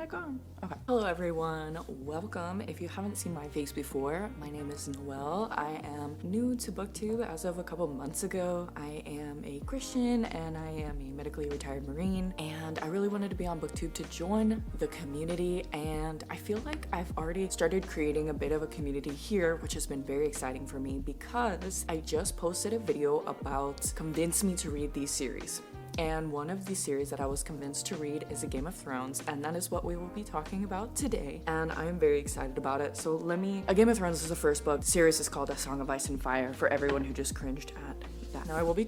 mic on? Okay. Hello everyone, welcome. If you haven't seen my face before, my name is Noelle. I am new to BookTube as of a couple months ago. I am a Christian and I am a medically retired Marine, and I really wanted to be on BookTube to join the community, and I feel like I've already started creating a bit of a community here, which has been very exciting for me because I just posted a video about convince me to read these series. And one of the series that I was convinced to read is A Game of Thrones, and that is what we will be talking about today. And I am very excited about it. So A Game of Thrones is the first book. The series is called A Song of Ice and Fire for everyone who just cringed at that. Now I will be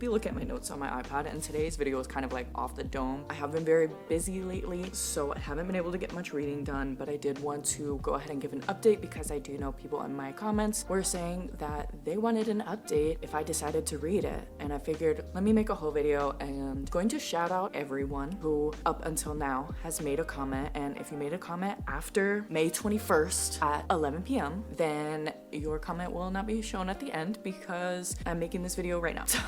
looking at my notes on my iPad, and today's video is kind of like off the dome. I have been very busy lately, so I haven't been able to get much reading done, but I did want to go ahead and give an update because I do know people in my comments were saying that they wanted an update if I decided to read it. And I figured, let me make a whole video and going to shout out everyone who up until now has made a comment. And if you made a comment after May 21st at 11 p.m., then your comment will not be shown at the end because I'm making this video right now. So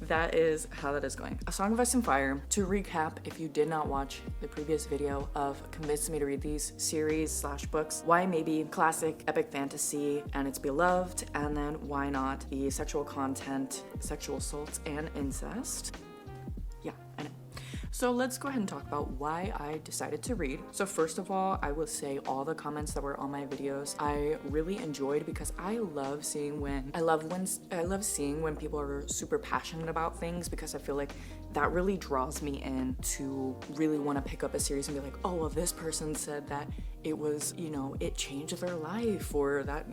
that is how that is going. A Song of Ice and Fire, to recap, if you did not watch the previous video of convinced me to read these series / books, why maybe classic epic fantasy and it's beloved, and then why not the sexual content, sexual assault, and incest. Yeah, I know. So let's go ahead and talk about why I decided to read. So first of all, I will say all the comments that were on my videos I really enjoyed because I love seeing when people are super passionate about things, because I feel like that really draws me in to really want to pick up a series and be like, oh, well, this person said that it was, it changed their life, or that,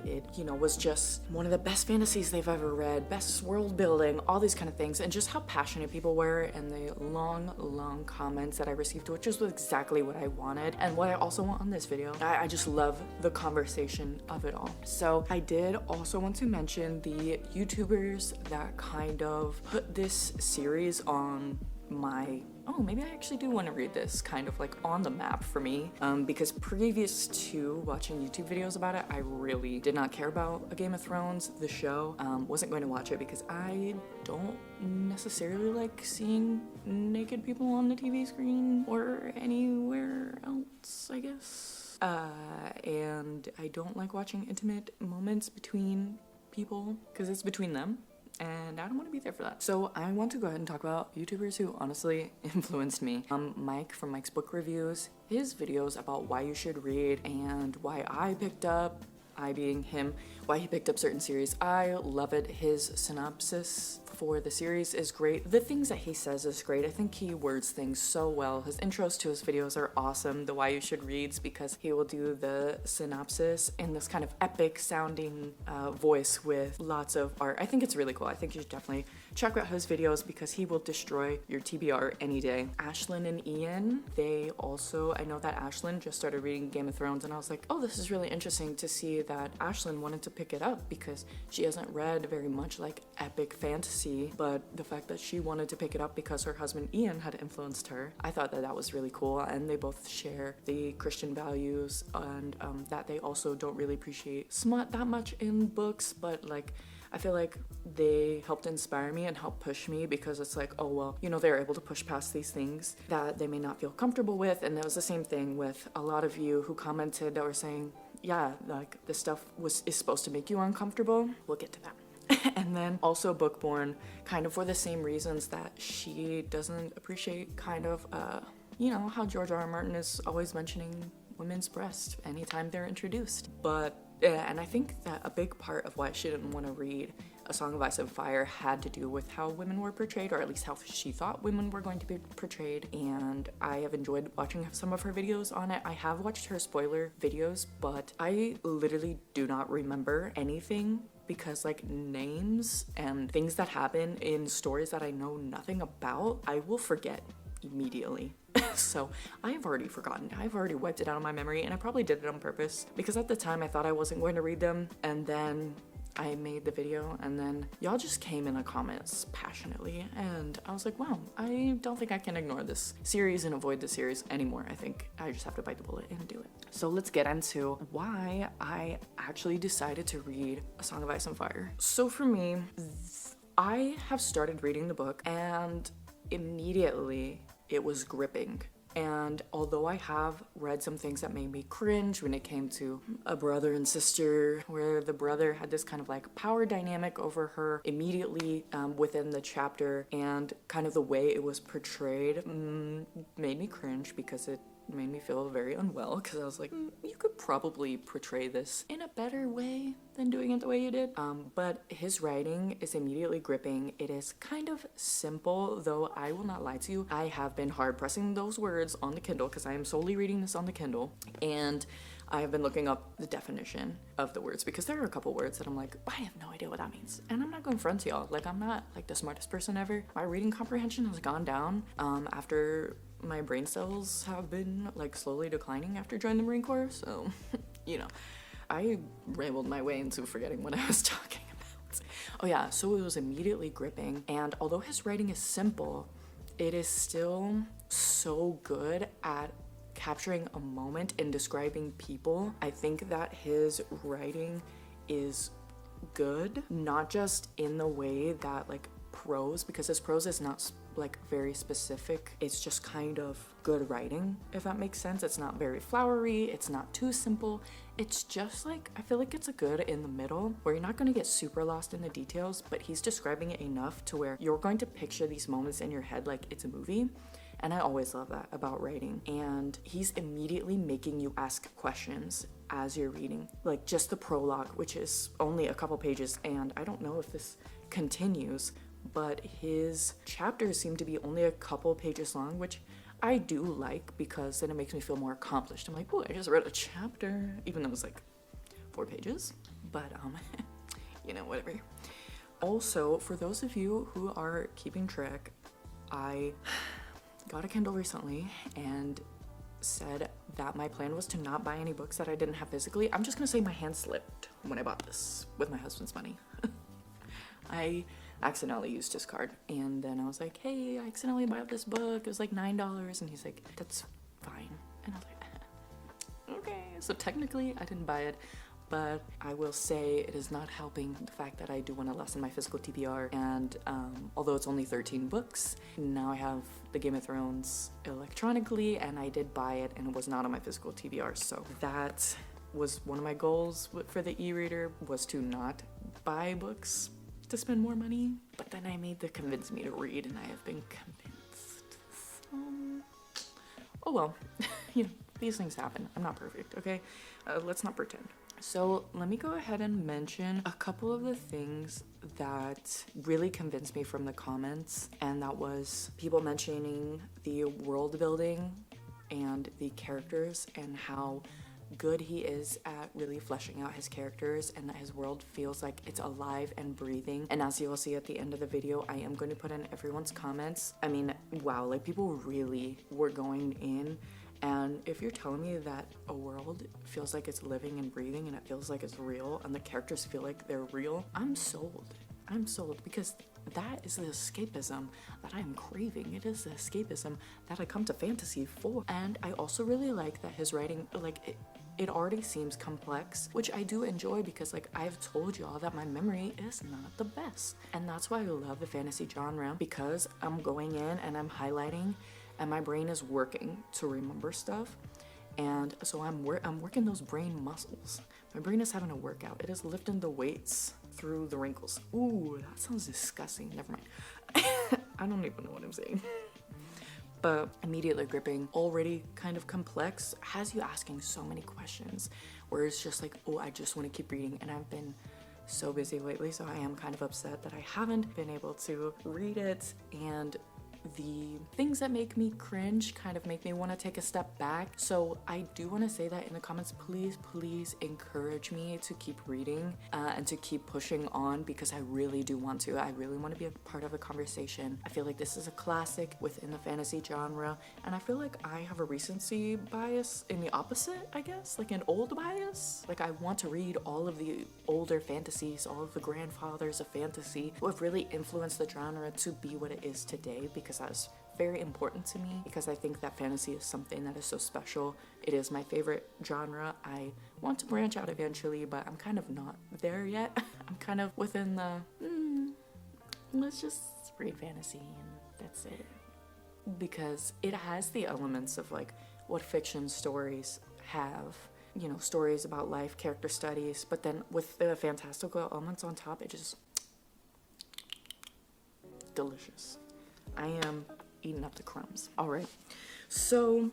it, was just one of the best fantasies they've ever read, best world building, all these kind of things, and just how passionate people were, and the long comments that I received, which is exactly what I wanted and what I also want on this video. I just love the conversation of it all. So I did also want to mention the YouTubers that kind of put this series on my maybe I actually do want to read this kind of like on the map for me, because previous to watching YouTube videos about it, I really did not care about A Game of Thrones, the show. Wasn't going to watch it because I don't necessarily like seeing naked people on the TV screen or anywhere else, I guess. And I don't like watching intimate moments between people because it's between them, and I don't want to be there for that. So I want to go ahead and talk about YouTubers who honestly influenced me. Mike from Mike's Book Reviews, his videos about why you should read and why I picked up, I being him, why he picked up certain series. I love it. His synopsis for the series is great. The things that he says is great. I think he words things so well. His intros to his videos are awesome. The Why You Should Reads, because he will do the synopsis in this kind of epic sounding voice with lots of art. I think it's really cool. I think you should definitely check out his videos because he will destroy your TBR any day. Ashlyn and Ian, I know that Ashlyn just started reading Game of Thrones, and I was like, oh, this is really interesting to see that Ashlyn wanted to pick it up because she hasn't read very much like epic fantasy, but the fact that she wanted to pick it up because her husband Ian had influenced her, I thought that was really cool. And they both share the Christian values, and that they also don't really appreciate smut that much in books, but like I feel like they helped inspire me and help push me, because it's like, oh, well, they're able to push past these things that they may not feel comfortable with. And that was the same thing with a lot of you who commented that were saying, yeah, like this stuff is supposed to make you uncomfortable. We'll get to that. And then also Bookborn, kind of for the same reasons that she doesn't appreciate kind of, how George R. R. Martin is always mentioning women's breasts anytime they're introduced. And I think that a big part of why she didn't want to read A Song of Ice and Fire had to do with how women were portrayed, or at least how she thought women were going to be portrayed. And I have enjoyed watching some of her videos on it. I have watched her spoiler videos, but I literally do not remember anything, because like names and things that happen in stories that I know nothing about, I will forget immediately. So I have already forgotten. I've already wiped it out of my memory, and I probably did it on purpose because at the time I thought I wasn't going to read them, and then I made the video, and then y'all just came in the comments passionately, and I was like, wow, I don't think I can ignore this series and avoid the series anymore. I think I just have to bite the bullet and do it. So let's get into why I actually decided to read A Song of Ice and Fire. So for me, I have started reading the book, and immediately it was gripping. And although I have read some things that made me cringe when it came to a brother and sister, where the brother had this kind of like power dynamic over her immediately within the chapter, and kind of the way it was portrayed made me cringe because it made me feel very unwell, because I was like, you could probably portray this in a better way than doing it the way you did. But his writing is immediately gripping. It is kind of simple, though I will not lie to you. I have been hard pressing those words on the Kindle because I am solely reading this on the Kindle, and I have been looking up the definition of the words because there are a couple words that I'm like, I have no idea what that means. And I'm not going to front to y'all. Like, I'm not like the smartest person ever. My reading comprehension has gone down after my brain cells have been like slowly declining after joining the Marine Corps, so you know, I rambled my way into forgetting what I was talking about. Oh yeah, so it was immediately gripping, and although his writing is simple, it is still so good at capturing a moment and describing people. I think that his writing is good, not just in the way that like prose, because his prose is not like very specific. It's just kind of good writing, if that makes sense. It's not very flowery, it's not too simple. It's just like, I feel like it's a good in the middle where you're not going to get super lost in the details, but he's describing it enough to where you're going to picture these moments in your head like it's a movie. And I always love that about writing. And he's immediately making you ask questions as you're reading. Like just the prologue, which is only a couple pages, and I don't know if this continues, but his chapters seem to be only a couple pages long, which I do like because then it makes me feel more accomplished. I'm like, oh, I just read a chapter, even though it's like 4 pages. But you know, whatever. Also, for those of you who are keeping track, I got a Kindle recently and said that my plan was to not buy any books that I didn't have physically. I'm just gonna say my hand slipped when I bought this with my husband's money. I accidentally used his card, and then I was like, hey, I accidentally bought this book, it was like $9, and he's like, that's fine. And I was like, okay. So technically I didn't buy it, but I will say it is not helping the fact that I do want to lessen my physical TBR, and although it's only 13 books, now I have the Game of Thrones electronically, and I did buy it, and it was not on my physical TBR, so that was one of my goals for the e-reader, was to not buy books to spend more money, but then I made the convince me to read, and I have been convinced. Oh well, you know, these things happen. I'm not perfect, okay? Let's not pretend. So let me go ahead and mention a couple of the things that really convinced me from the comments, and that was people mentioning the world building and the characters and how good he is at really fleshing out his characters, and that his world feels like it's alive and breathing. And as you will see at the end of the video, I am going to put in everyone's comments. I mean, wow, like people really were going in. And if you're telling me that a world feels like it's living and breathing and it feels like it's real and the characters feel like they're real, I'm sold. I'm sold, because that is the escapism that I am craving. It is the escapism that I come to fantasy for. And I also really like that his writing, like it already seems complex, which I do enjoy because like I've told y'all that my memory is not the best. And that's why I love the fantasy genre, because I'm going in and I'm highlighting and my brain is working to remember stuff. And so I'm working those brain muscles. My brain is having a workout. It is lifting the weights through the wrinkles. Ooh, that sounds disgusting. Never mind. I don't even know what I'm saying. But immediately gripping, already kind of complex, has you asking so many questions where it's just like, oh, I just want to keep reading. And I've been so busy lately, so I am kind of upset that I haven't been able to read it. And the things that make me cringe kind of make me want to take a step back. So I do want to say that in the comments, please encourage me to keep reading and to keep pushing on, because I really do want to. I really want to be a part of a conversation. I feel like this is a classic within the fantasy genre, and I feel like I have a recency bias in the opposite, I guess, like an old bias. Like I want to read all of the older fantasies, all of the grandfathers of fantasy who have really influenced the genre to be what it is today, because that's very important to me, because I think that fantasy is something that is so special. It is my favorite genre. I want to branch out eventually, but I'm kind of not there yet. I'm kind of within the let's just read fantasy and that's it. because it has the elements of like what fiction stories have, you know, stories about life, character studies, but then with the fantastical elements on top, it just delicious. I am eating up the crumbs. All right, so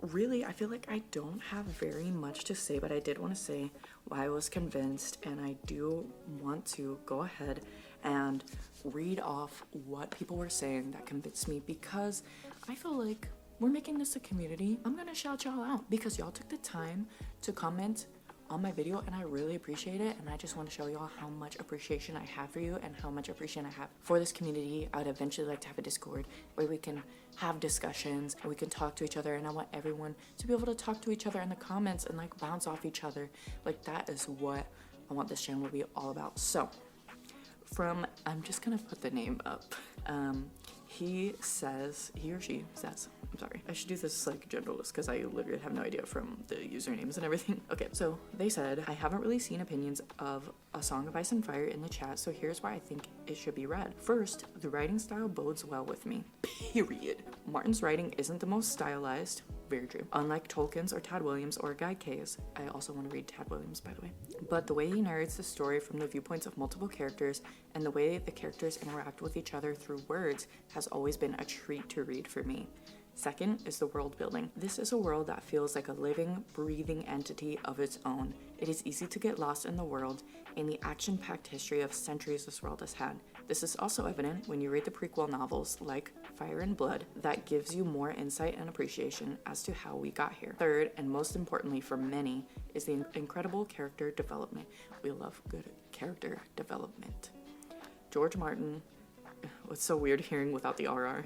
really, I feel like I don't have very much to say, but I did want to say why I was convinced, and I do want to go ahead and read off what people were saying that convinced me, because I feel like we're making this a community. I'm gonna shout y'all out because y'all took the time to comment on my video, and I really appreciate it. And I just want to show y'all how much appreciation I have for you and how much appreciation I have for this community. I'd eventually like to have a Discord where we can have discussions and we can talk to each other, and I want everyone to be able to talk to each other in the comments and like bounce off each other. Like, that is what I want this channel to be all about. So I'm just gonna put the name up. He or she says, I'm sorry, I should do this like genderless because I literally have no idea from the usernames and everything. Okay, so they said, I haven't really seen opinions of A Song of Ice and Fire in the chat, so here's why I think it should be read. First, the writing style bodes well with me, period. Martin's writing isn't the most stylized, very true, unlike Tolkien's or Tad Williams or Guy Kay's. I also want to read Tad Williams, by the way. But the way he narrates the story from the viewpoints of multiple characters and the way the characters interact with each other through words has always been a treat to read for me. Second is the world building. This is a world that feels like a living, breathing entity of its own. It is easy to get lost in the world and the action-packed history of centuries this world has had. This is also evident when you read the prequel novels like Fire and Blood, that gives you more insight and appreciation as to how we got here. Third, and most importantly for many, is the incredible character development. We love good character development. George Martin, it's so weird hearing without the RR.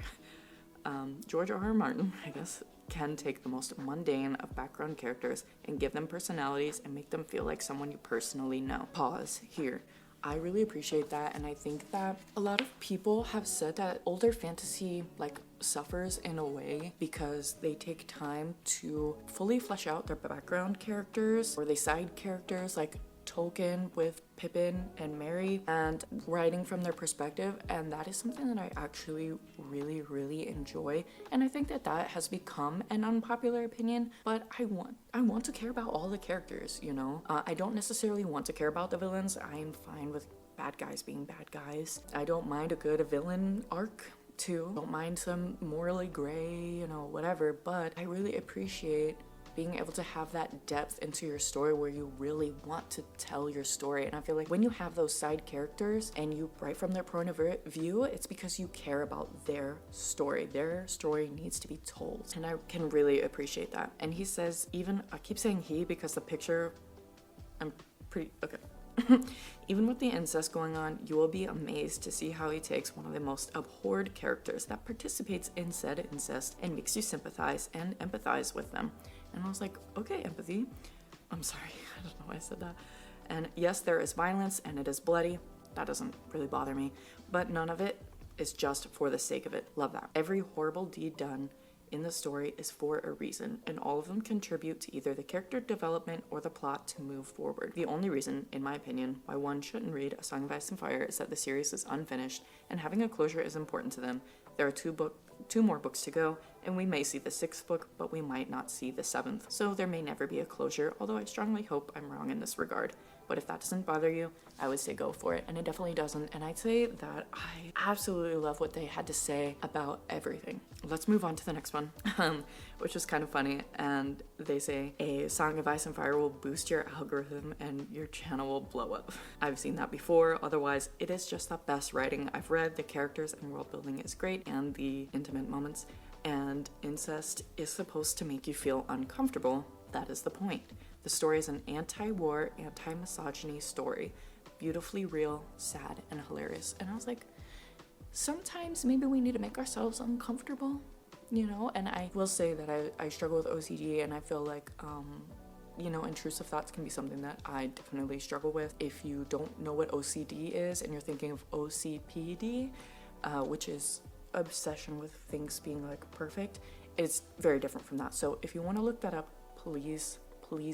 George R.R. Martin, I guess, can take the most mundane of background characters and give them personalities and make them feel like someone you personally know. Pause here. I really appreciate that, and I think that a lot of people have said that older fantasy like suffers in a way because they take time to fully flesh out their background characters, or they side characters like Tolkien with Pippin and Merry, and writing from their perspective, and that is something that I actually really enjoy. And I think that has become an unpopular opinion, but I want to care about all the characters, you know. I don't necessarily want to care about the villains. I am fine with bad guys being bad guys. I don't mind a good villain arc too. Don't mind some morally gray, you know, whatever, but I really appreciate being able to have that depth into your story where you really want to tell your story. And I feel like when you have those side characters and you write from their point of view, it's because you care about their story. Their story needs to be told. And I can really appreciate that. And he says, I keep saying he because the picture, okay. Even with the incest going on, you will be amazed to see how he takes one of the most abhorred characters that participates in said incest and makes you sympathize and empathize with them. And I was like, okay, empathy. I'm sorry, I don't know why I said that. And yes, there is violence and it is bloody. That doesn't really bother me. But none of it is just for the sake of it. Love that. Every horrible deed done in the story is for a reason, and all of them contribute to either the character development or the plot to move forward. The only reason, in my opinion, why one shouldn't read A Song of Ice and Fire is that the series is unfinished, and having a closure is important to them. There are two more books to go, and we may see the 6th book, but we might not see the 7th. So there may never be a closure, although I strongly hope I'm wrong in this regard. But if that doesn't bother you, I would say go for it. And it definitely doesn't. And I'd say that I absolutely love what they had to say about everything. Let's move on to the next one, which is kind of funny. And they say, A Song of Ice and Fire will boost your algorithm and your channel will blow up. I've seen that before. Otherwise, it is just the best writing I've read. The characters and world building is great, and the intimate moments. And incest is supposed to make you feel uncomfortable. That is the point. The story is an anti-war, anti-misogyny story. Beautifully real, sad, and hilarious. And I was like, sometimes maybe we need to make ourselves uncomfortable, you know? And I will say that I struggle with OCD, and I feel like, you know, intrusive thoughts can be something that I definitely struggle with. If you don't know what OCD is and you're thinking of OCPD, which is obsession with things being like perfect, it's very different from that. So if you want to look that up, please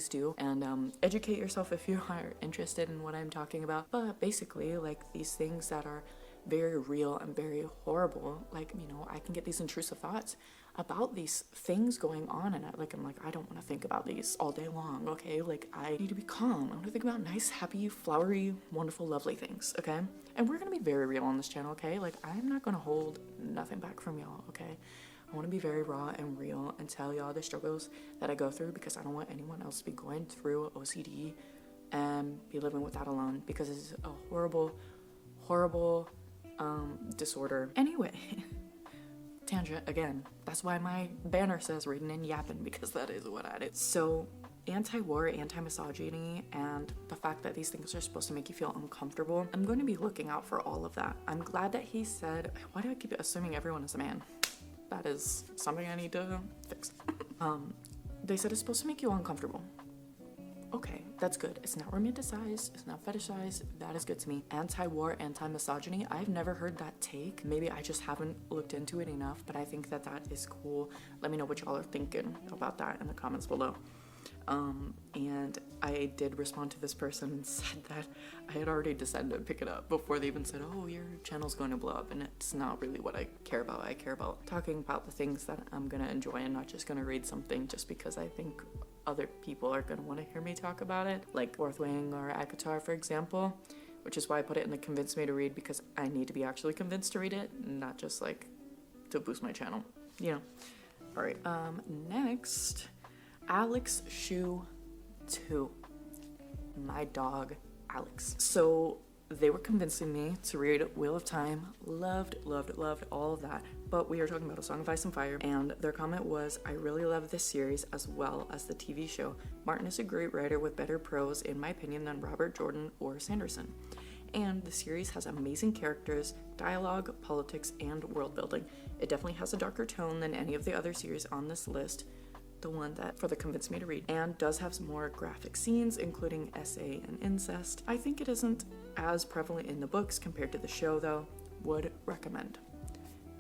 do, and educate yourself if you are interested in what I'm talking about. But basically, like, these things that are very real and very horrible. Like, you know, I can get these intrusive thoughts about these things going on, and I'm like, I don't want to think about these all day long, okay? Like, I need to be calm. I want to think about nice, happy, flowery, wonderful, lovely things, okay? And we're gonna be very real on this channel, okay? Like, I'm not gonna hold nothing back from y'all, okay? I want to be very raw and real and tell y'all the struggles that I go through, because I don't want anyone else to be going through OCD and be living with that alone, because it's a horrible, horrible disorder. Anyway, tangent again. That's why my banner says reading and yapping, because that is what I do. So anti-war, anti-misogyny, and the fact that these things are supposed to make you feel uncomfortable, I'm going to be looking out for all of that. I'm glad that he said, why do I keep assuming everyone is a man? That is something I need to fix. They said it's supposed to make you uncomfortable. Okay, that's good. It's not romanticized, it's not fetishized. That is good to me. Anti-war, anti-misogyny. I've never heard that take. Maybe I just haven't looked into it enough, but I think that that is cool. Let me know what y'all are thinking about that in the comments below. And I did respond to this person and said that I had already decided to pick it up before they even said, oh, your channel's going to blow up, and it's not really what I care about. I care about talking about the things that I'm gonna enjoy and not just gonna read something just because I think other people are gonna want to hear me talk about it, like Fourth Wing or Akatar, for example, which is why I put it in the convince me to read, because I need to be actually convinced to read it, not just like to boost my channel, you know. All right, next, Alex Shoe 2, my dog Alex. So they were convincing me to read Wheel of Time. Loved all of that. But we are talking about A Song of Ice and Fire, and their comment was, I really love this series as well as the TV show. Martin is a great writer with better prose, in my opinion, than Robert Jordan or Sanderson. And the series has amazing characters, dialogue, politics, and world building. It definitely has a darker tone than any of the other series on this list, the one that for the convinced me to read, and does have some more graphic scenes, including SA and incest. I think it isn't as prevalent in the books compared to the show, though. Would recommend.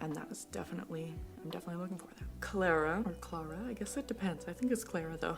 And that is definitely, I'm definitely looking for that. Clara, or Clara, I guess it depends. I think it's Clara though.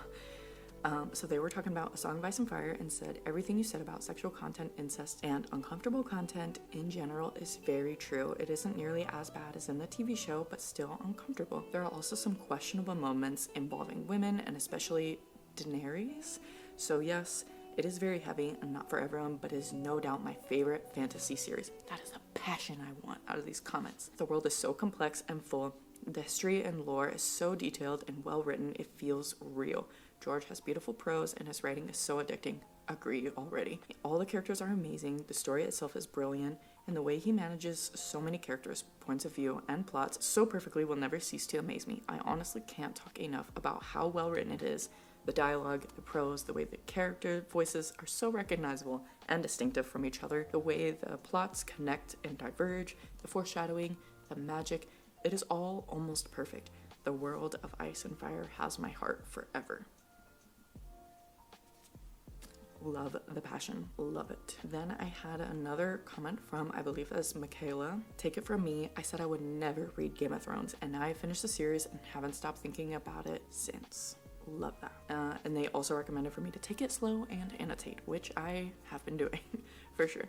So they were talking about A Song of Ice and Fire and said, everything you said about sexual content, incest, and uncomfortable content in general is very true. It isn't nearly as bad as in the TV show, but still uncomfortable. There are also some questionable moments involving women, and especially Daenerys. So yes, it is very heavy and not for everyone, but is no doubt my favorite fantasy series. That is the passion I want out of these comments. The world is so complex and full. The history and lore is so detailed and well written, it feels real. George has beautiful prose and his writing is so addicting. Agree already. All the characters are amazing, the story itself is brilliant, and the way he manages so many characters, points of view, and plots so perfectly will never cease to amaze me. I honestly can't talk enough about how well written it is. The dialogue, the prose, the way the character voices are so recognizable and distinctive from each other, the way the plots connect and diverge, the foreshadowing, the magic, it is all almost perfect. The world of Ice and Fire has my heart forever. Love the passion, love it. Then I had another comment from, I believe that's Michaela. Take it from me, I said I would never read Game of Thrones, and now I finished the series and haven't stopped thinking about it since. Love that. And they also recommended for me to take it slow and annotate, which I have been doing for sure.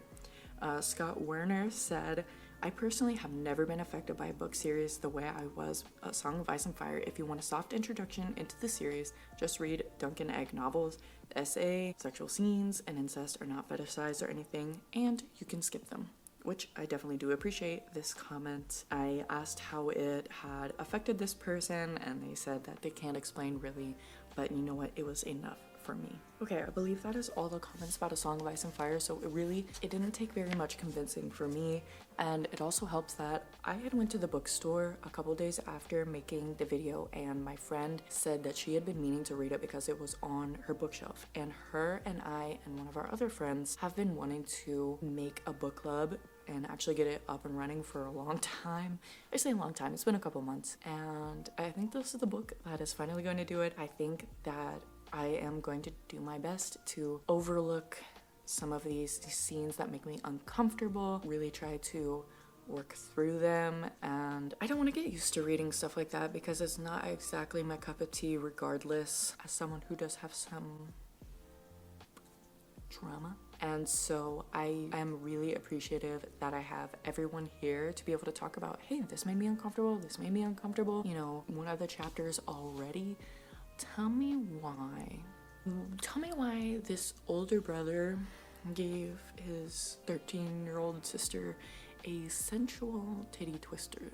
Scott Werner said, I personally have never been affected by a book series the way I was A Song of Ice and Fire. If you want a soft introduction into the series, just read Duncan Egg novels. The essay, sexual scenes, and incest are not fetishized or anything, and you can skip them, which I definitely do appreciate. This comment, I asked how it had affected this person, and they said that they can't explain really, but you know what, it was enough for me. Okay, I believe that is all the comments about A Song of Ice and Fire, so it didn't take very much convincing for me, and it also helps that I had went to the bookstore a couple days after making the video, and my friend said that she had been meaning to read it because it was on her bookshelf, and her and I and one of our other friends have been wanting to make a book club and actually get it up and running for a long time. I say a long time, it's been a couple months, and I think this is the book that is finally going to do it. I think that I am going to do my best to overlook some of these scenes that make me uncomfortable, really try to work through them, and I don't want to get used to reading stuff like that because it's not exactly my cup of tea regardless, as someone who does have some trauma And so I am really appreciative that I have everyone here to be able to talk about, hey, this made me uncomfortable, this made me uncomfortable. You know, one of the chapters already. Tell me why this older brother gave his 13-year-old sister a sensual titty twister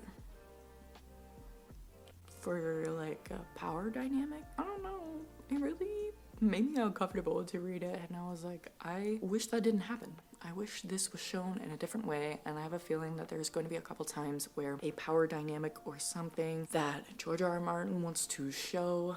for like a power dynamic. I don't know, it really made me uncomfortable to read it, and I was like, I wish that didn't happen. I wish this was shown in a different way, and I have a feeling that there's going to be a couple times where a power dynamic or something that George R. R. Martin wants to show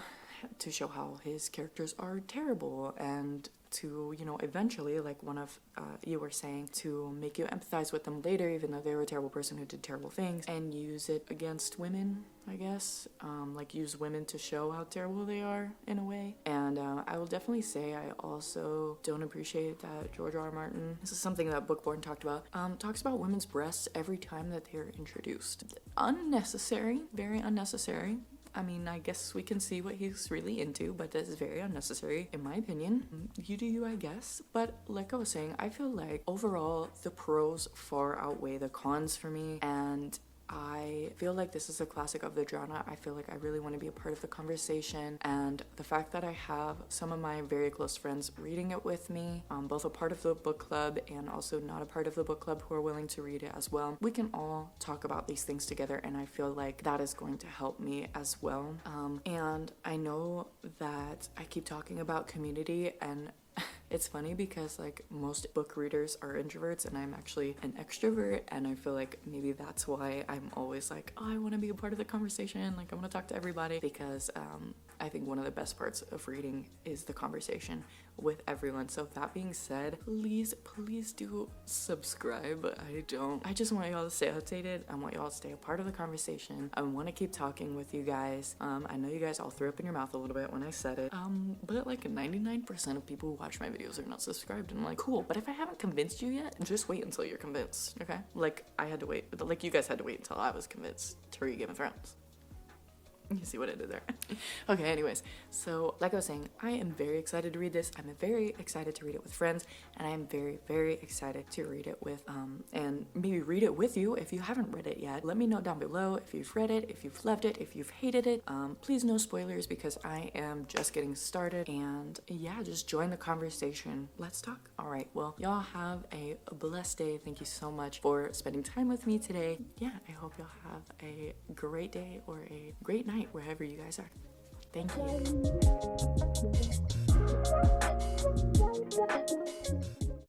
how his characters are terrible, and to, you know, eventually, like one of you were saying, to make you empathize with them later, even though they were a terrible person who did terrible things, and use it against women, I guess. Like use women to show how terrible they are in a way. And I will definitely say I also don't appreciate that George R. R. Martin, this is something that Bookborn talked about, talks about women's breasts every time that they're introduced. Unnecessary, very unnecessary. I mean, I guess we can see what he's really into, but that's very unnecessary, in my opinion. You do you, I guess. But like I was saying, I feel like overall the pros far outweigh the cons for me, and I feel like this is a classic of the genre. I feel like I really want to be a part of the conversation, and the fact that I have some of my very close friends reading it with me, both a part of the book club and also not a part of the book club, who are willing to read it as well. We can all talk about these things together, and I feel like that is going to help me as well. And I know that I keep talking about community, and it's funny because like most book readers are introverts and I'm actually an extrovert, and I feel like maybe that's why I'm always like, oh, I want to be a part of the conversation, like I want to talk to everybody, because I think one of the best parts of reading is the conversation with everyone. So that being said, please do subscribe. I just want y'all to stay updated. I want y'all to stay a part of the conversation. I want to keep talking with you guys. I know you guys all threw up in your mouth a little bit when I said it, but like 99% of people who watch my videos are not subscribed, and I'm like, cool, but if I haven't convinced you yet, just wait until you're convinced, okay? Like I had to wait, like you guys had to wait until I was convinced to read Game of Thrones. You see what I did there? Okay, anyways, so like I was saying, I am very excited to read this. I'm very excited to read it with friends, and I am very, very excited to read it with, and maybe read it with you if you haven't read it yet. Let me know down below if you've read it, if you've loved it, if you've hated it. Please no spoilers, because I am just getting started, and yeah, just join the conversation. Let's talk. All right, well, y'all have a blessed day. Thank you so much for spending time with me today. Yeah, I hope y'all have a great day or a great night wherever you guys are. Thank you.